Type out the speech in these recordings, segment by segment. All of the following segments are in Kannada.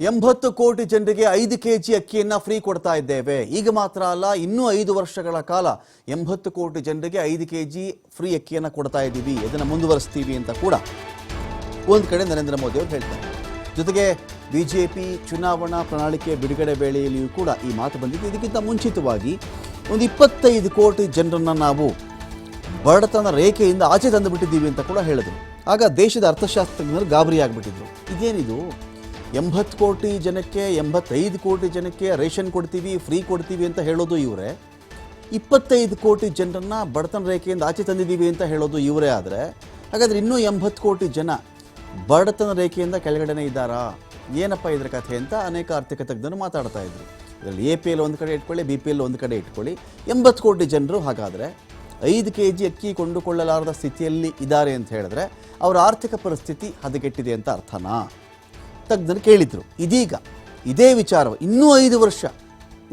80 ಕೋಟಿ ಜನರಿಗೆ 5 ಕೆಜಿ ಅಕ್ಕಿಯನ್ನು ಫ್ರೀ ಕೊಡ್ತಾ ಇದ್ದೇವೆ. ಈಗ ಮಾತ್ರ ಅಲ್ಲ, ಇನ್ನೂ 5 ವರ್ಷಗಳ ಕಾಲ 80 ಕೋಟಿ ಜನರಿಗೆ 5 ಕೆಜಿ ಫ್ರೀ ಅಕ್ಕಿಯನ್ನು ಕೊಡ್ತಾ ಇದ್ದೀವಿ, ಇದನ್ನು ಮುಂದುವರಿಸ್ತೀವಿ ಅಂತ ಕೂಡ ಒಂದು ಕಡೆ ನರೇಂದ್ರ ಮೋದಿ ಅವರು ಹೇಳ್ತಾರೆ. ಜೊತೆಗೆ ಬಿಜೆಪಿ ಚುನಾವಣಾ ಪ್ರಣಾಳಿಕೆ ಬಿಡುಗಡೆ ವೇಳೆಯಲ್ಲಿಯೂ ಕೂಡ ಈ ಮಾತು ಬಂದಿದೆ. ಇದಕ್ಕಿಂತ ಮುಂಚಿತವಾಗಿ ಒಂದು 25 ಕೋಟಿ ಜನರನ್ನು ನಾವು ಬಡತನ ರೇಖೆಯಿಂದ ಆಚೆ ತಂದು ಬಿಟ್ಟಿದ್ದೀವಿ ಅಂತ ಕೂಡ ಹೇಳಿದ್ರು. ಆಗ ದೇಶದ ಅರ್ಥಶಾಸ್ತ್ರಜ್ಞರು ಗಾಬರಿ ಆಗಿಬಿಟ್ಟಿದ್ರು. ಇದೇನಿದು, 80 ಕೋಟಿ ಜನಕ್ಕೆ 85 ಕೋಟಿ ಜನಕ್ಕೆ ರೇಷನ್ ಕೊಡ್ತೀವಿ, ಫ್ರೀ ಕೊಡ್ತೀವಿ ಅಂತ ಹೇಳೋದು ಇವರೇ, 25 ಕೋಟಿ ಜನರನ್ನು ಬಡತನ ರೇಖೆಯಿಂದ ಆಚೆ ತಂದಿದ್ದೀವಿ ಅಂತ ಹೇಳೋದು ಇವರೇ. ಆದರೆ ಹಾಗಾದರೆ ಇನ್ನೂ 80 ಕೋಟಿ ಜನ ಬಡತನ ರೇಖೆಯಿಂದ ಕೆಳಗಡೆನೇ ಇದ್ದಾರಾ? ಏನಪ್ಪ ಇದರ ಕಥೆ ಅಂತ ಅನೇಕ ಆರ್ಥಿಕ ತಜ್ಞರು ಮಾತಾಡ್ತಾ ಇದ್ರು. ಇದರಲ್ಲಿ APL ಒಂದು ಕಡೆ ಇಟ್ಕೊಳ್ಳಿ, BPL ಒಂದು ಕಡೆ ಇಟ್ಕೊಳ್ಳಿ, 80 ಕೋಟಿ ಜನರು ಹಾಗಾದರೆ 5 ಕೆಜಿ ಅಕ್ಕಿ ಕೊಂಡುಕೊಳ್ಳಲಾರದ ಸ್ಥಿತಿಯಲ್ಲಿ ಇದ್ದಾರೆ ಅಂತ ಹೇಳಿದ್ರೆ ಅವರ ಆರ್ಥಿಕ ಪರಿಸ್ಥಿತಿ ಹದಗೆಟ್ಟಿದೆ ಅಂತ ಅರ್ಥನಾ? ತಜ್ಞರು ಕೇಳಿದ್ರು. ಇದೀಗ ಇದೇ ವಿಚಾರ ಇನ್ನೂ 5 ವರ್ಷ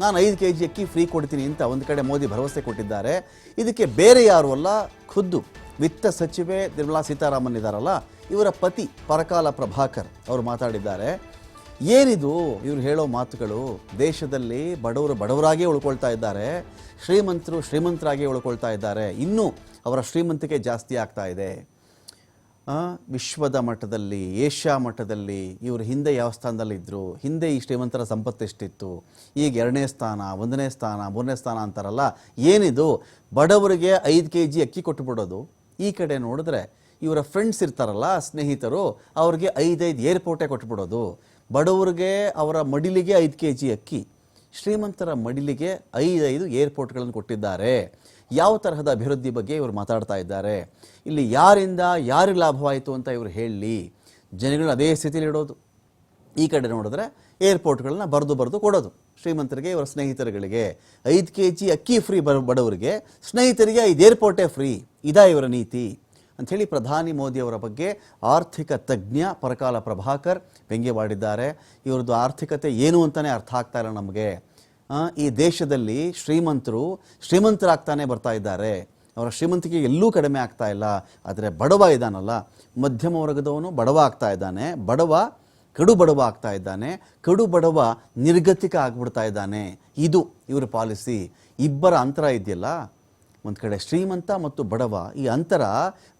ನಾನು 5 ಕೆಜಿ ಅಕ್ಕಿ ಫ್ರೀ ಕೊಡ್ತೀನಿ ಅಂತ ಒಂದು ಕಡೆ ಮೋದಿ ಭರವಸೆ ಕೊಟ್ಟಿದ್ದಾರೆ. ಇದಕ್ಕೆ ಬೇರೆ ಯಾರು ಅಲ್ಲ, ಖುದ್ದು ವಿತ್ತ ಸಚಿವೆ ನಿರ್ಮಲಾ ಸೀತಾರಾಮನ್ ಇದ್ದಾರಲ್ಲ, ಇವರ ಪತಿ ಪರಕಾಲ ಪ್ರಭಾಕರ್ ಅವರು ಮಾತಾಡಿದ್ದಾರೆ. ಏನಿದು ಇವರು ಹೇಳೋ ಮಾತುಗಳು? ದೇಶದಲ್ಲಿ ಬಡವರು ಬಡವರಾಗೇ ಉಳ್ಕೊಳ್ತಾ ಇದ್ದಾರೆ, ಶ್ರೀಮಂತರು ಶ್ರೀಮಂತರಾಗೇ ಉಳ್ಕೊಳ್ತಾ ಇದ್ದಾರೆ, ಇನ್ನೂ ಅವರ ಶ್ರೀಮಂತಿಕೆ ಜಾಸ್ತಿ ಆಗ್ತಾ ಇದೆ. ವಿಶ್ವದ ಮಟ್ಟದಲ್ಲಿ, ಏಷ್ಯಾ ಮಟ್ಟದಲ್ಲಿ ಇವರು ಹಿಂದೆ ಯಾವ ಸ್ಥಾನದಲ್ಲಿದ್ದರು? ಹಿಂದೆ ಈ ಶ್ರೀಮಂತರ ಸಂಪತ್ತು ಎಷ್ಟಿತ್ತು? ಈಗ 2ನೇ ಸ್ಥಾನ, 1ನೇ ಸ್ಥಾನ, 3ನೇ ಸ್ಥಾನ ಅಂತಾರಲ್ಲ, ಏನಿದು? ಬಡವರಿಗೆ 5 ಕೆಜಿ ಅಕ್ಕಿ ಕೊಟ್ಟುಬಿಡೋದು. ಈ ಕಡೆ ನೋಡಿದ್ರೆ ಇವರ ಫ್ರೆಂಡ್ಸ್ ಇರ್ತಾರಲ್ಲ, ಸ್ನೇಹಿತರು, ಅವ್ರಿಗೆ 5 ಏರ್ಪೋರ್ಟೇ ಕೊಟ್ಬಿಡೋದು. ಬಡವರಿಗೆ ಅವರ ಮಡಿಲಿಗೆ 5 ಕೆಜಿ ಅಕ್ಕಿ, ಶ್ರೀಮಂತರ ಮಡಿಲಿಗೆ 5 ಏರ್ಪೋರ್ಟ್ಗಳನ್ನು ಕೊಟ್ಟಿದ್ದಾರೆ. ಯಾವ ತರಹದ ಅಭಿವೃದ್ಧಿ ಬಗ್ಗೆ ಇವರು ಮಾತಾಡ್ತಾ ಇದ್ದಾರೆ? ಇಲ್ಲಿ ಯಾರಿಂದ ಯಾರಿಗೆ ಲಾಭವಾಯಿತು ಅಂತ ಇವರು ಹೇಳಿ ಜನಗಳನ್ನ ಅದೇ ಸ್ಥಿತಿಯಲ್ಲಿ ಇಡೋದು. ಈ ಕಡೆ ನೋಡಿದ್ರೆ ಏರ್ಪೋರ್ಟ್ಗಳನ್ನ ಬರೆದು ಕೊಡೋದು ಶ್ರೀಮಂತರಿಗೆ, ಇವರ ಸ್ನೇಹಿತರುಗಳಿಗೆ 5 ಕೆಜಿ ಅಕ್ಕಿ ಫ್ರೀ, ಬಡವರಿಗೆ, ಸ್ನೇಹಿತರಿಗೆ 5 ಏರ್ಪೋರ್ಟೇ ಫ್ರೀ. ಇದಾ ಇವರ ನೀತಿ ಅಂಥೇಳಿ ಪ್ರಧಾನಿ ಮೋದಿಯವರ ಬಗ್ಗೆ ಆರ್ಥಿಕ ತಜ್ಞ ಪರಕಾಲ ಪ್ರಭಾಕರ್ ವ್ಯಂಗ್ಯವಾಡಿದ್ದಾರೆ. ಇವರದ್ದು ಆರ್ಥಿಕತೆ ಏನು ಅಂತಲೇ ಅರ್ಥ ಆಗ್ತಾ ಇಲ್ಲ ನಮಗೆ. ಈ ದೇಶದಲ್ಲಿ ಶ್ರೀಮಂತರಾಗ್ತಾನೆ ಬರ್ತಾ ಇದ್ದಾರೆ, ಅವರ ಶ್ರೀಮಂತಿಕೆ ಎಲ್ಲೂ ಕಡಿಮೆ ಆಗ್ತಾ ಇಲ್ಲ. ಆದರೆ ಬಡವ ಇದ್ದಾನಲ್ಲ, ಮಧ್ಯಮ ವರ್ಗದವನು ಬಡವ ಆಗ್ತಾ ಇದ್ದಾನೆ, ಕಡು ಬಡವ ಆಗ್ತಾ ಇದ್ದಾನೆ, ಕಡು ಬಡವ ನಿರ್ಗತಿಕ ಆಗ್ಬಿಡ್ತಾ ಇದ್ದಾನೆ. ಇದು ಇವರ ಪಾಲಿಸಿ. ಇಬ್ಬರ ಅಂತರ ಇದೆಯಲ್ಲ, ಒಂದು ಕಡೆ ಶ್ರೀಮಂತ ಮತ್ತು ಬಡವ, ಈ ಅಂತರ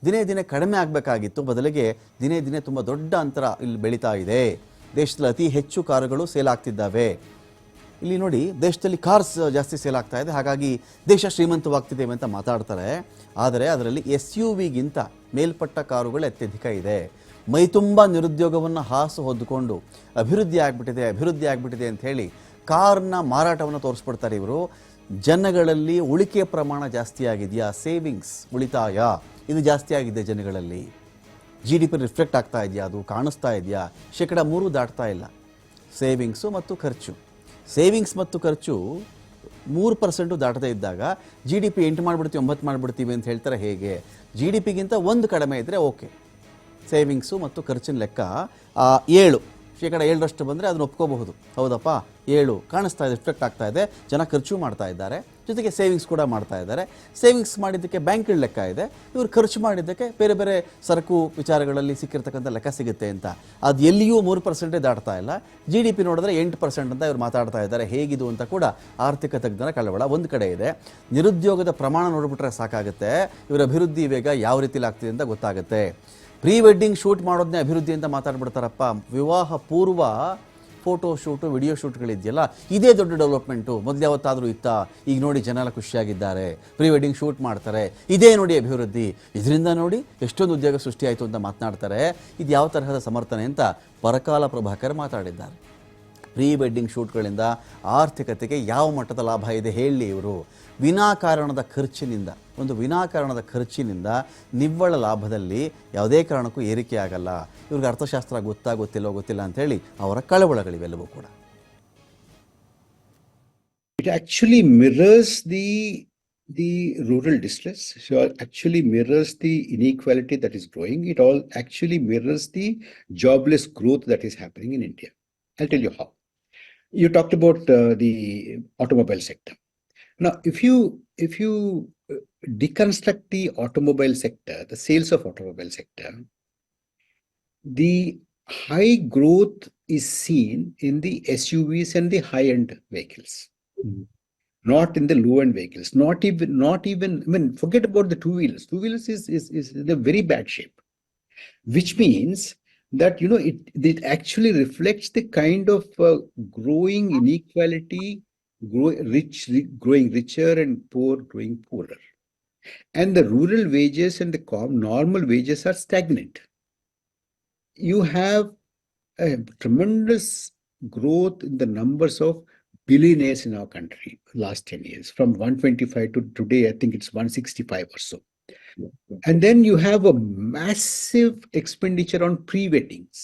ದಿನೇ ದಿನೇ ಕಡಿಮೆ ಆಗಬೇಕಾಗಿತ್ತು, ಬದಲಿಗೆ ದಿನೇ ದಿನೇ ತುಂಬ ದೊಡ್ಡ ಅಂತರ ಇಲ್ಲಿ ಬೆಳೀತಾ ಇದೆ. ದೇಶದಲ್ಲಿ ಅತಿ ಹೆಚ್ಚು ಕಾರುಗಳು ಸೇಲ್ ಆಗ್ತಿದ್ದಾವೆ. ಇಲ್ಲಿ ನೋಡಿ, ದೇಶದಲ್ಲಿ ಕಾರ್ಸ್ ಜಾಸ್ತಿ ಸೇಲ್ ಆಗ್ತಾ ಇದೆ, ಹಾಗಾಗಿ ದೇಶ ಶ್ರೀಮಂತವಾಗ್ತಿದ್ದೇವೆ ಅಂತ ಮಾತಾಡ್ತಾರೆ. ಆದರೆ ಅದರಲ್ಲಿ SUVಗಿಂತ ಮೇಲ್ಪಟ್ಟ ಕಾರುಗಳು ಅತ್ಯಧಿಕ ಇದೆ. ಮೈ ತುಂಬ ನಿರುದ್ಯೋಗವನ್ನು ಹಾಸು ಹೊದ್ದುಕೊಂಡು ಅಭಿವೃದ್ಧಿ ಆಗಿಬಿಟ್ಟಿದೆ ಅಂತ ಹೇಳಿ ಕಾರ್ನ ಮಾರಾಟವನ್ನು ತೋರಿಸ್ಬಿಡ್ತಾರೆ ಇವರು. ಜನಗಳಲ್ಲಿ ಉಳಿಕೆಯ ಪ್ರಮಾಣ ಜಾಸ್ತಿ ಆಗಿದೆಯಾ? ಸೇವಿಂಗ್ಸ್, ಉಳಿತಾಯ, ಇದು ಜಾಸ್ತಿ ಆಗಿದೆ ಜನಗಳಲ್ಲಿ. GDP ರಿಫ್ಲೆಕ್ಟ್ ಆಗ್ತಾ ಇದೆಯಾ? ಅದು ಕಾಣಿಸ್ತಾ ಇದೆಯಾ? 3% ದಾಟ್ತಾ ಇಲ್ಲ ಸೇವಿಂಗ್ಸು ಮತ್ತು ಖರ್ಚು. ಸೇವಿಂಗ್ಸ್ ಮತ್ತು ಖರ್ಚು 3% ದಾಟದೇ ಇದ್ದಾಗ GDP 8 ಮಾಡಿಬಿಡ್ತೀವಿ 9 ಮಾಡಿಬಿಡ್ತೀವಿ ಅಂತ ಹೇಳ್ತಾರೆ. ಹೇಗೆ? GDPಗಿಂತ 1 ಕಡಿಮೆ ಇದ್ದರೆ ಓಕೆ. ಸೇವಿಂಗ್ಸು ಮತ್ತು ಖರ್ಚಿನ ಲೆಕ್ಕ 7% ಬಂದರೆ ಅದನ್ನು ಒಪ್ಕೋಬಹುದು. ಹೌದಪ್ಪ, 7 ಕಾಣಿಸ್ತಾ ಇದೆ, ರಿಫ್ಲೆಕ್ಟ್ ಆಗ್ತಾ ಇದೆ, ಜನ ಖರ್ಚು ಮಾಡ್ತಾ ಇದ್ದಾರೆ, ಜೊತೆಗೆ ಸೇವಿಂಗ್ಸ್ ಕೂಡ ಮಾಡ್ತಾ ಇದ್ದಾರೆ. ಸೇವಿಂಗ್ಸ್ ಮಾಡಿದ್ದಕ್ಕೆ ಬ್ಯಾಂಕ್ಗಳ ಲೆಕ್ಕ ಇದೆ, ಇವರು ಖರ್ಚು ಮಾಡಿದ್ದಕ್ಕೆ ಬೇರೆ ಬೇರೆ ಸರಕು ವಿಚಾರಗಳಲ್ಲಿ ಸಿಕ್ಕಿರ್ತಕ್ಕಂಥ ಲೆಕ್ಕ ಸಿಗುತ್ತೆ ಅಂತ. ಅದು ಎಲ್ಲಿಯೂ 3% ದಾಟ್ತಾ ಇಲ್ಲ. GDP ನೋಡಿದ್ರೆ 8% ಅಂತ ಇವರು ಮಾತಾಡ್ತಾ ಇದ್ದಾರೆ. ಹೇಗಿದು ಅಂತ ಕೂಡ ಆರ್ಥಿಕ ತಜ್ಞರ ಕಳವಳ. ಒಂದು ಕಡೆ ಇದೆ, ನಿರುದ್ಯೋಗದ ಪ್ರಮಾಣ ನೋಡಿಬಿಟ್ರೆ ಸಾಕಾಗುತ್ತೆ, ಇವರ ಅಭಿವೃದ್ಧಿ ವೇಗ ಯಾವ ರೀತಿಲಿ ಆಗ್ತಿದೆ ಅಂತ ಗೊತ್ತಾಗುತ್ತೆ. ಪ್ರೀ ವೆಡ್ಡಿಂಗ್ ಶೂಟ್ ಮಾಡೋದನ್ನೇ ಅಭಿವೃದ್ಧಿ ಅಂತ ಮಾತಾಡ್ಬಿಡ್ತಾರಪ್ಪ. ವಿವಾಹ ಪೂರ್ವ ಫೋಟೋ ಶೂಟು, ವಿಡಿಯೋ ಶೂಟ್ಗಳಿದೆಯಲ್ಲ, ಇದೇ ದೊಡ್ಡ ಡೆವಲಪ್ಮೆಂಟು. ಮೊದಲು ಯಾವತ್ತಾದರೂ ಇತ್ತಾ? ಈಗ ನೋಡಿ ಜನ ಎಲ್ಲ ಖುಷಿಯಾಗಿದ್ದಾರೆ, ಪ್ರೀ ವೆಡ್ಡಿಂಗ್ ಶೂಟ್ ಮಾಡ್ತಾರೆ, ಇದೇ ನೋಡಿ ಅಭಿವೃದ್ಧಿ, ಇದರಿಂದ ನೋಡಿ ಎಷ್ಟೊಂದು ಉದ್ಯೋಗ ಸೃಷ್ಟಿಯಾಯಿತು ಅಂತ ಮಾತನಾಡ್ತಾರೆ. ಇದು ಯಾವ ತರಹದ ಸಮರ್ಥನೆ ಅಂತ ಪರಕಾಲ ಪ್ರಭಾಕರ್ ಮಾತಾಡಿದ್ದಾರೆ. ಪ್ರೀ ವೆಡ್ಡಿಂಗ್ ಶೂಟ್ಗಳಿಂದ ಆರ್ಥಿಕತೆಗೆ ಯಾವ ಮಟ್ಟದ ಲಾಭ ಇದೆ ಹೇಳಿ ಇವರು? ವಿನಾಕಾರಣದ ಖರ್ಚಿನಿಂದ ನಿವ್ವಳ ಲಾಭದಲ್ಲಿ ಯಾವುದೇ ಕಾರಣಕ್ಕೂ ಏರಿಕೆ ಆಗಲ್ಲ. ಇವ್ರಿಗೆ ಅರ್ಥಶಾಸ್ತ್ರ ಗೊತ್ತಿಲ್ಲ ಅಂತ ಹೇಳಿ ಅವರ ಕಳವಳಗಳಿವೆಲ್ಲವೂ ಕೂಡ. It actually mirrors the rural distress. So actually mirrors the inequality that is growing. It all actually mirrors the jobless growth that is happening in India. I'll tell you how. You talked about the automobile sector. Now, if you deconstruct the automobile sector, the sales of automobile sector, the high growth is seen in the SUVs and the high-end vehicles, not in the low-end vehicles. Not even. I mean, forget about the two-wheelers. Two-wheelers is in a very bad shape, which means that it actually reflects the kind of growing inequality, growing richer, and poor growing poorer. And the rural wages and the normal wages are stagnant. You have a tremendous growth in the numbers of billionaires in our country last 10 years, from 125 to today, I think it's 165 or so. And then you have a massive expenditure on pre-weddings.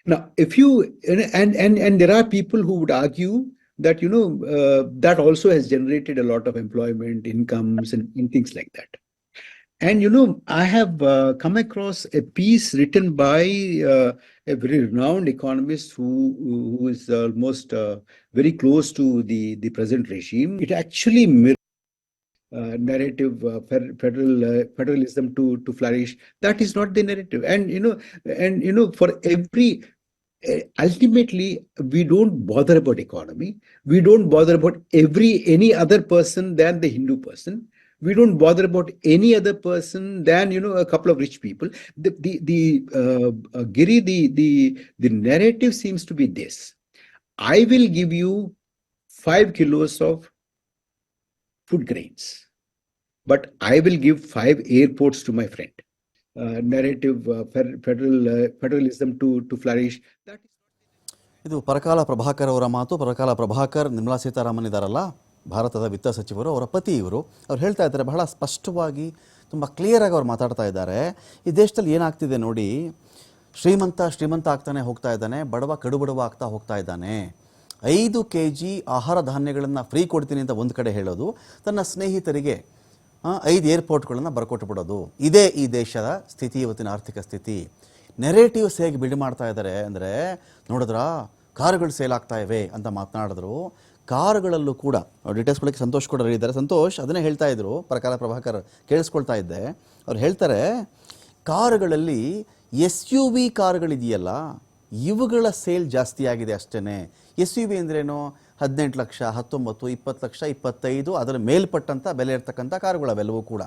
Now, if you and there are people who would argue that that also has generated a lot of employment, incomes, and things like that. And I have come across a piece written by a very renowned economist who is almost very close to the present regime. It actually mirrors narrative federalism to flourish. That is not the narrative. And for every ultimately, we don't bother about economy. We don't bother about any other person than the Hindu person. We don't bother about any other person than a couple of rich people. Giri, the narrative seems to be this: I will give you 5 kilos of food grains, but I will give 5 airports to my friend. Narrative federalism to flourish. That ಇದು ಪರಕಾಲ ಪ್ರಭಾಕರ್ ಅವರ ಮಾತು. ಪರಕಾಲ ಪ್ರಭಾಕರ್ ನಿರ್ಮಲಾ ಸೀತಾರಾಮನ್ ಇದ್ದಾರಲ್ಲ, ಭಾರತದ ವಿತ್ತ ಸಚಿವರು, ಅವರ ಪತಿ ಇವರು. ಅವ್ರು ಹೇಳ್ತಾ ಇದ್ದಾರೆ ಬಹಳ ಸ್ಪಷ್ಟವಾಗಿ, ತುಂಬ ಕ್ಲಿಯರಾಗಿ ಅವ್ರು ಮಾತಾಡ್ತಾ ಇದ್ದಾರೆ. ಈ ದೇಶದಲ್ಲಿ ಏನಾಗ್ತಿದೆ ನೋಡಿ, ಶ್ರೀಮಂತ ಆಗ್ತಾನೆ ಹೋಗ್ತಾ ಇದ್ದಾನೆ, ಬಡವ ಕಡುಬಡವ ಆಗ್ತಾ ಹೋಗ್ತಾ ಇದ್ದಾನೆ. 5 kg ಆಹಾರ ಧಾನ್ಯಗಳನ್ನು ಫ್ರೀ ಕೊಡ್ತೀನಿ ಅಂತ ಒಂದು ಕಡೆ ಹೇಳೋದು, ತನ್ನ ಸ್ನೇಹಿತರಿಗೆ 5 ಏರ್ಪೋರ್ಟ್ಗಳನ್ನು ಬರ್ಕೊಟ್ಟು ಬಿಡೋದು. ಇದೇ ಈ ದೇಶದ ಸ್ಥಿತಿ, ಇವತ್ತಿನ ಆರ್ಥಿಕ ಸ್ಥಿತಿ. ನೆರೇಟಿವ್ಸ್ ಹೇಗೆ ಬಿಡು ಮಾಡ್ತಾ ಇದ್ದಾರೆ ಅಂದರೆ, ನೋಡಿದ್ರಾ ಕಾರುಗಳು ಸೇಲ್ ಆಗ್ತಾ ಇವೆ ಅಂತ ಮಾತನಾಡಿದ್ರು. ಕಾರುಗಳಲ್ಲೂ ಕೂಡ ಡೀಟೇಲ್ಸ್ ಕೊಡೋಕ್ಕೆ ಸಂತೋಷ್ ಕೂಡ ಹೇಳಿದ್ದಾರೆ. ಸಂತೋಷ್ ಅದನ್ನೇ ಹೇಳ್ತಾ ಇದ್ರು, ಪರಕಾಲ ಪ್ರಭಾಕರ್ ಕೇಳಿಸ್ಕೊಳ್ತಾ ಇದ್ದೆ. ಅವ್ರು ಹೇಳ್ತಾರೆ, ಕಾರುಗಳಲ್ಲಿ SUV ಕಾರುಗಳಿದೆಯಲ್ಲ, ಇವುಗಳ ಸೇಲ್ ಜಾಸ್ತಿ ಆಗಿದೆ ಅಷ್ಟೇ. SUV ಅಂದ್ರೇನು? 18 ಲಕ್ಷ, 19, 20 ಲಕ್ಷ, 25 ಅದರ ಮೇಲ್ಪಟ್ಟಂಥ ಬೆಲೆ ಇರ್ತಕ್ಕಂಥ ಕಾರುಗಳವೆಲ್ಲವೂ ಕೂಡ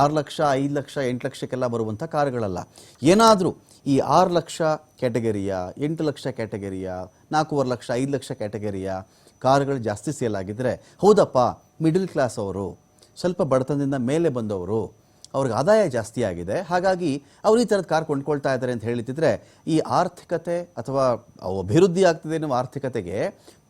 6 ಲಕ್ಷ, 5 ಲಕ್ಷ, 8 ಲಕ್ಷಕ್ಕೆಲ್ಲ ಬರುವಂಥ ಕಾರುಗಳಲ್ಲ. ಏನಾದರೂ ಈ 6 ಲಕ್ಷ ಕ್ಯಾಟಗರಿಯ, 8 ಲಕ್ಷ ಕ್ಯಾಟಗರಿಯ, 4.5 ಲಕ್ಷ, 5 ಲಕ್ಷ ಕ್ಯಾಟಗರಿಯ ಕಾರುಗಳು ಜಾಸ್ತಿ ಸೇಲ್ ಆಗಿದ್ದರೆ, ಹೌದಪ್ಪ, ಮಿಡಲ್ ಕ್ಲಾಸ್ ಅವರು, ಸ್ವಲ್ಪ ಬಡತನದಿಂದ ಮೇಲೆ ಬಂದವರು, ಅವ್ರಿಗೆ ಆದಾಯ ಜಾಸ್ತಿ ಆಗಿದೆ, ಹಾಗಾಗಿ ಅವ್ರು ಈ ಥರದ ಕಾರ್ ಕೊಂಡ್ಕೊಳ್ತಾ ಇದ್ದಾರೆ ಅಂತ ಹೇಳಿದ್ರೆ, ಈ ಆರ್ಥಿಕತೆ ಅಥವಾ ಅಭಿವೃದ್ಧಿ ಆಗ್ತಿದೆ ಎನ್ನುವ ಆರ್ಥಿಕತೆಗೆ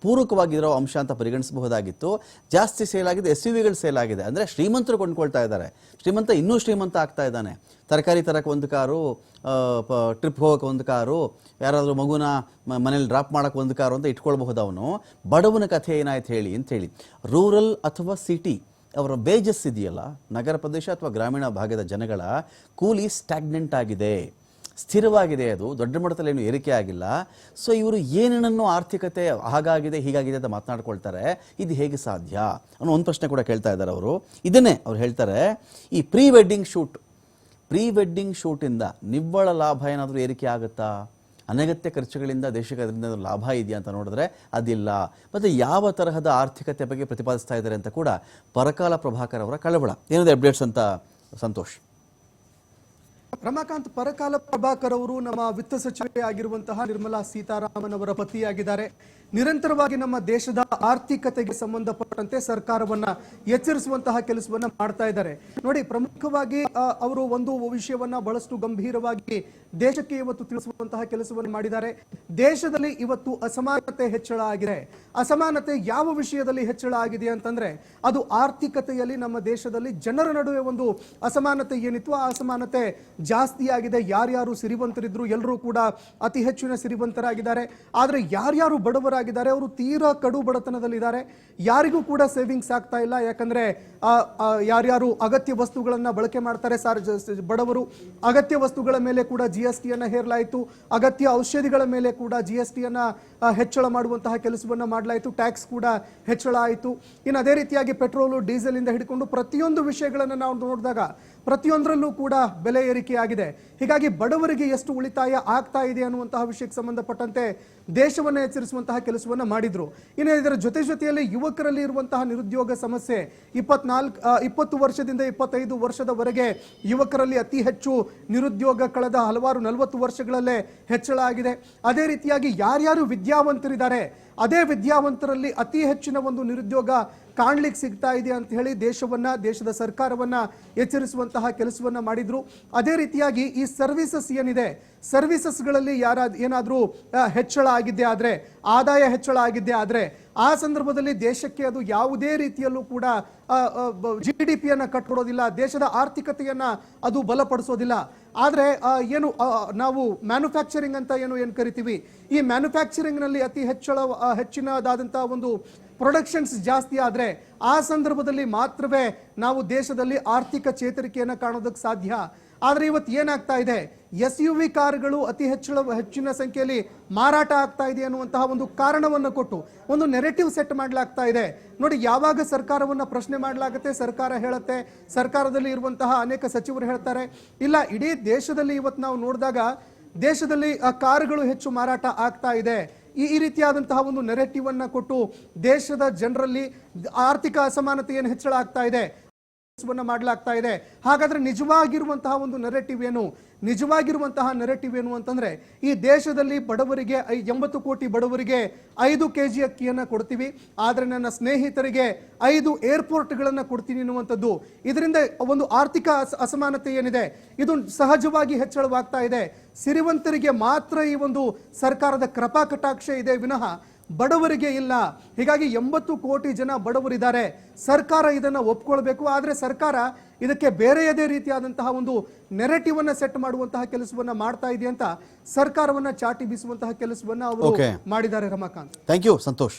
ಪೂರಕವಾಗಿರೋ ಅಂಶ ಅಂತ ಪರಿಗಣಿಸಬಹುದಾಗಿತ್ತು. ಜಾಸ್ತಿ ಸೇಲ್ ಆಗಿದೆ, SUVಗಳು ಸೇಲ್ ಆಗಿದೆ ಅಂದರೆ ಶ್ರೀಮಂತರು ಕೊಂಡ್ಕೊಳ್ತಾ ಇದ್ದಾರೆ. ಶ್ರೀಮಂತ ಇನ್ನೂ ಶ್ರೀಮಂತ ಆಗ್ತಾ ಇದ್ದಾನೆ. ತರಕಾರಿ ತರಕ್ಕೆ ಒಂದು ಕಾರು, ಟ್ರಿಪ್ ಹೋಗೋಕೆ ಒಂದು ಕಾರು, ಯಾರಾದರೂ ಮಗುನ ಮನೇಲಿ ಡ್ರಾಪ್ ಮಾಡೋಕ್ಕೆ ಒಂದು ಕಾರು ಅಂತ ಇಟ್ಕೊಳ್ಬಹುದು. ಅವನು ಬಡವನ ಕಥೆ ಏನಾಯ್ತು ಹೇಳಿ ಅಂತೇಳಿ. ರೂರಲ್ ಅಥವಾ ಸಿಟಿ ಅವರ ಬೇಜಸ್ ಇದೆಯಲ್ಲ, ನಗರ ಪ್ರದೇಶ ಅಥವಾ ಗ್ರಾಮೀಣ ಭಾಗದ ಜನಗಳ ಕೂಲಿ ಸ್ಟ್ಯಾಗ್ನೆಂಟ್ ಆಗಿದೆ, ಸ್ಥಿರವಾಗಿದೆ. ಅದು ದೊಡ್ಡ ಮಟ್ಟದಲ್ಲಿ ಏನು ಏರಿಕೆ ಆಗಿಲ್ಲ. ಸೊ ಇವರು ಏನೇನನ್ನು ಆರ್ಥಿಕತೆ ಹಾಗಾಗಿದೆ ಹೀಗಾಗಿದೆ ಅಂತ ಮಾತನಾಡ್ಕೊಳ್ತಾರೆ. ಇದು ಹೇಗೆ ಸಾಧ್ಯ ಅನ್ನೋ ಒಂದು ಪ್ರಶ್ನೆ ಕೂಡ ಕೇಳ್ತಾ ಇದ್ದಾರೆ ಅವರು. ಇದನ್ನೇ ಅವ್ರು ಹೇಳ್ತಾರೆ, ಈ ಪ್ರೀ ವೆಡ್ಡಿಂಗ್ ಶೂಟಿಂದ ನಿವ್ವಳ ಲಾಭ ಏನಾದರೂ ಏರಿಕೆ ಆಗುತ್ತಾ? ಅನಗತ್ಯ ಖರ್ಚುಗಳಿಂದ ದೇಶಕ್ಕೆ ಅದರಿಂದ ಲಾಭ ಇದೆಯಾ ಅಂತ ನೋಡಿದ್ರೆ ಅದಿಲ್ಲ. ಮತ್ತು ಯಾವ ತರಹದ ಆರ್ಥಿಕತೆ ಬಗ್ಗೆ ಪ್ರತಿಪಾದಿಸ್ತಾ ಇದ್ದಾರೆ ಅಂತ ಕೂಡ ಪರಕಾಲ ಪ್ರಭಾಕರ್ ಅವರ ಕಳವಳ. ಏನಿದೆ ಅಪ್ಡೇಟ್ಸ್ ಅಂತ ಸಂತೋಷ್? ರಮಾಕಾಂತ್, ಪರಕಾಲ ಪ್ರಭಾಕರ್ ಅವರು ನಮ್ಮ ವಿತ್ತ ಸಚಿವೆ ಆಗಿರುವಂತಹ ನಿರ್ಮಲಾ ಸೀತಾರಾಮನ್ ಅವರ ಪತಿಯಾಗಿದ್ದಾರೆ. ನಿರಂತರವಾಗಿ ನಮ್ಮ ದೇಶದ ಆರ್ಥಿಕತೆಗೆ ಸಂಬಂಧಪಟ್ಟಂತೆ ಸರ್ಕಾರವನ್ನ ಎಚ್ಚರಿಸುವಂತಹ ಕೆಲಸವನ್ನ ಮಾಡ್ತಾ ಇದ್ದಾರೆ. ನೋಡಿ, ಪ್ರಮುಖವಾಗಿ ಅವರು ಒಂದು ವಿಷಯವನ್ನ ಬಹಳಷ್ಟು ಗಂಭೀರವಾಗಿ ದೇಶಕ್ಕೆ ಇವತ್ತು ತಿಳಿಸುವಂತಹ ಕೆಲಸವನ್ನು ಮಾಡಿದ್ದಾರೆ. ದೇಶದಲ್ಲಿ ಇವತ್ತು ಅಸಮಾನತೆ ಹೆಚ್ಚಳ ಆಗಿದೆ. ಅಸಮಾನತೆ ಯಾವ ವಿಷಯದಲ್ಲಿ ಹೆಚ್ಚಳ ಆಗಿದೆ ಅಂತಂದ್ರೆ, ಅದು ಆರ್ಥಿಕತೆಯಲ್ಲಿ ನಮ್ಮ ದೇಶದಲ್ಲಿ ಜನರ ನಡುವೆ ಒಂದು ಅಸಮಾನತೆ ಏನಿತ್ತು, ಆ ಅಸಮಾನತೆ ಜಾಸ್ತಿ ಆಗಿದೆ. ಯಾರ್ಯಾರು ಸಿರಿವಂತರಿದ್ರು ಎಲ್ಲರೂ ಕೂಡ ಅತಿ ಹೆಚ್ಚಿನ ಸಿರಿವಂತರಾಗಿದ್ದಾರೆ. ಆದರೆ ಯಾರ್ಯಾರು ಬಡವರಾಗಿದ್ದಾರೆ ಅವರು ತೀರಾ ಕಡು ಬಡತನದಲ್ಲಿದ್ದಾರೆ. ಯಾರಿಗೂ ಕೂಡ ಸೇವಿಂಗ್ಸ್ ಆಗ್ತಾ ಇಲ್ಲ. ಯಾಕಂದ್ರೆ ಯಾರ್ಯಾರು ಅಗತ್ಯ ವಸ್ತುಗಳನ್ನ ಬಳಕೆ ಮಾಡ್ತಾರೆ, ಬಡವರು, ಅಗತ್ಯ ವಸ್ತುಗಳ ಮೇಲೆ ಕೂಡ GST ಅನ್ನ ಹೇರಲಾಯಿತು. ಅಗತ್ಯ ಔಷಧಿಗಳ ಮೇಲೆ ಕೂಡ GST ಅನ್ನ ಹೆಚ್ಚಳ ಮಾಡುವಂತಹ ಕೆಲಸವನ್ನ ಮಾಡಲಾಯಿತು. ಟ್ಯಾಕ್ಸ್ ಕೂಡ ಹೆಚ್ಚಳ ಆಯಿತು. ಇನ್ನು ಅದೇ ರೀತಿಯಾಗಿ ಪೆಟ್ರೋಲು, ಡೀಸೆಲ್ ಇಂದ ಹಿಡ್ಕೊಂಡು ಪ್ರತಿಯೊಂದು ವಿಷಯಗಳನ್ನ ನಾವು ನೋಡಿದಾಗ ಪ್ರತಿಯೊಂದರಲ್ಲೂ ಕೂಡ ಬೆಲೆ ಏರಿಕೆಯಾಗಿದೆ. ಹೀಗಾಗಿ ಬಡವರಿಗೆ ಎಷ್ಟು ಉಳಿತಾಯ ಆಗ್ತಾ ಇದೆ ಅನ್ನುವಂತಹ ವಿಷಯಕ್ಕೆ ಸಂಬಂಧಪಟ್ಟಂತೆ ದೇಶವನ್ನು ಎಚ್ಚರಿಸುವಂತಹ ಕೆಲಸವನ್ನ ಮಾಡಿದ್ರು. ಇನ್ನು ಇದರ ಜೊತೆಯಲ್ಲಿ ಯುವಕರಲ್ಲಿ ಇರುವಂತಹ ನಿರುದ್ಯೋಗ ಸಮಸ್ಯೆ 20 ವರ್ಷದಿಂದ 25 ವರ್ಷದವರೆಗೆ ಯುವಕರಲ್ಲಿ ಅತಿ ಹೆಚ್ಚು ನಿರುದ್ಯೋಗ ಕಳೆದ ಹಲವಾರು 40 ವರ್ಷಗಳಲ್ಲೇ ಹೆಚ್ಚಳ ಆಗಿದೆ. ಅದೇ ರೀತಿಯಾಗಿ ಯಾರ್ಯಾರು ವಿದ್ಯಾವಂತರಿದ್ದಾರೆ ಅದೇ ವಿದ್ಯಾವಂತರಲ್ಲಿ ಅತಿ ಹೆಚ್ಚಿನ ಒಂದು ನಿರುದ್ಯೋಗ ಕಾಣ್ಲಿಕ್ಕೆ ಸಿಗ್ತಾ ಇದೆ ಅಂತ ಹೇಳಿ ದೇಶದ ಸರ್ಕಾರವನ್ನ ಎಚ್ಚರಿಸುವಂತಹ ಕೆಲಸವನ್ನ ಮಾಡಿದ್ರು. ಅದೇ ರೀತಿಯಾಗಿ ಈ ಸರ್ವಿಸಸ್ ಏನಿದೆ, ಸರ್ವಿಸಸ್ಗಳಲ್ಲಿ ಏನಾದರೂ ಹೆಚ್ಚಳ ಆಗಿದ್ದೆ ಆದ್ರೆ, ಆದಾಯ ಹೆಚ್ಚಳ ಆಗಿದ್ದೆ ಆದ್ರೆ ಆ ಸಂದರ್ಭದಲ್ಲಿ ದೇಶಕ್ಕೆ ಅದು ಯಾವುದೇ ರೀತಿಯಲ್ಲೂ ಕೂಡ GDP-ಯನ್ನು ಕಟ್ಕೊಡೋದಿಲ್ಲ, ದೇಶದ ಆರ್ಥಿಕತೆಯನ್ನ ಅದು ಬಲಪಡಿಸೋದಿಲ್ಲ. ಆದರೆ ಏನು ನಾವು ಮ್ಯಾನುಫ್ಯಾಕ್ಚರಿಂಗ್ ಅಂತ ಏನು ಕರಿತೀವಿ, ಈ ಮ್ಯಾನುಫ್ಯಾಕ್ಚರಿಂಗ್ನಲ್ಲಿ ಅತಿ ಹೆಚ್ಚಿನದಾದಂತಹ ಒಂದು ಪ್ರೊಡಕ್ಷನ್ಸ್ ಜಾಸ್ತಿ ಆದರೆ ಆ ಸಂದರ್ಭದಲ್ಲಿ ಮಾತ್ರವೇ ನಾವು ದೇಶದಲ್ಲಿ ಆರ್ಥಿಕ ಚೇತರಿಕೆಯನ್ನು ಕಾಣೋದಕ್ಕೆ ಸಾಧ್ಯ. ಆದರೆ ಇವತ್ತು ಏನಾಗ್ತಾ ಇದೆ, SUV ಕಾರುಗಳು ಅತಿ ಹೆಚ್ಚಿನ ಸಂಖ್ಯೆಯಲ್ಲಿ ಮಾರಾಟ ಆಗ್ತಾ ಇದೆ ಅನ್ನುವಂತಹ ಒಂದು ಕಾರಣವನ್ನು ಕೊಟ್ಟು ಒಂದು ನೆರೆಟಿವ್ ಸೆಟ್ ಮಾಡಲಾಗ್ತಾ ಇದೆ. ನೋಡಿ, ಯಾವಾಗ ಸರ್ಕಾರವನ್ನ ಪ್ರಶ್ನೆ ಮಾಡಲಾಗುತ್ತೆ, ಸರ್ಕಾರ ಹೇಳುತ್ತೆ, ಸರ್ಕಾರದಲ್ಲಿ ಇರುವಂತಹ ಅನೇಕ ಸಚಿವರು ಹೇಳ್ತಾರೆ, ಇಲ್ಲ ಇಡೀ ದೇಶದಲ್ಲಿ ಇವತ್ತು ನಾವು ನೋಡಿದಾಗ ದೇಶದಲ್ಲಿ ಕಾರುಗಳು ಹೆಚ್ಚು ಮಾರಾಟ ಆಗ್ತಾ ಇದೆ, ಈ ರೀತಿಯಾದಂತಹ ಒಂದು ನೆರೆಟಿವ್ ಅನ್ನ ಕೊಟ್ಟು ದೇಶದ ಜನರಲ್ಲಿ ಆರ್ಥಿಕ ಅಸಮಾನತೆಯನ್ನು ಹೆಚ್ಚಳ ಆಗ್ತಾ ಇದೆ ಮಾಡಲಾಗ್ತಾ ಇದೆ. ಹಾಗಾದ್ರೆ ನಿಜವಾಗಿರುವಂತಹ ಒಂದು ನೆರೆಟಿವ್ ಏನು? ನಿಜವಾಗಿರುವಂತಹ ನೆರೆಟಿವ್ ಏನು ಅಂತಂದ್ರೆ, ಈ ದೇಶದಲ್ಲಿ ಬಡವರಿಗೆ 80 ಕೋಟಿ ಬಡವರಿಗೆ 5 kg ಅಕ್ಕಿಯನ್ನ ಕೊಡ್ತೀವಿ, ಆದ್ರೆ ನನ್ನ ಸ್ನೇಹಿತರಿಗೆ 5 ಏರ್ಪೋರ್ಟ್ಗಳನ್ನ ಕೊಡ್ತೀನಿ ಅನ್ನುವಂಥದ್ದು. ಇದರಿಂದ ಒಂದು ಆರ್ಥಿಕ ಅಸಮಾನತೆ ಏನಿದೆ ಇದು ಸಹಜವಾಗಿ ಹೆಚ್ಚಳವಾಗ್ತಾ ಇದೆ. ಸಿರಿವಂತರಿಗೆ ಮಾತ್ರ ಈ ಒಂದು ಸರ್ಕಾರದ ಕೃಪಾ ಕಟಾಕ್ಷ ಇದೆ ವಿನಃ ಬಡವರಿಗೆ ಇಲ್ಲ. ಹೀಗಾಗಿ 80 ಕೋಟಿ ಜನ ಬಡವರಿದ್ದಾರೆ. ಸರ್ಕಾರ ಇದನ್ನ ಒಪ್ಕೊಳ್ಬೇಕು. ಆದರೆ ಸರ್ಕಾರ ಇದಕ್ಕೆ ಬೇರೆಯದೇ ರೀತಿಯಾದಂತಹ ಒಂದು ನೆರೆಟಿವ್ ಅನ್ನ ಸೆಟ್ ಮಾಡುವಂತಹ ಕೆಲಸವನ್ನ ಮಾಡ್ತಾ ಇದೆ ಅಂತ ಸರ್ಕಾರವನ್ನ ಚಾಟಿ ಬೀಸುವಂತಹ ಕೆಲಸವನ್ನ ಅವರು ಮಾಡಿದ್ದಾರೆ. Ramakant, thank you Santosh.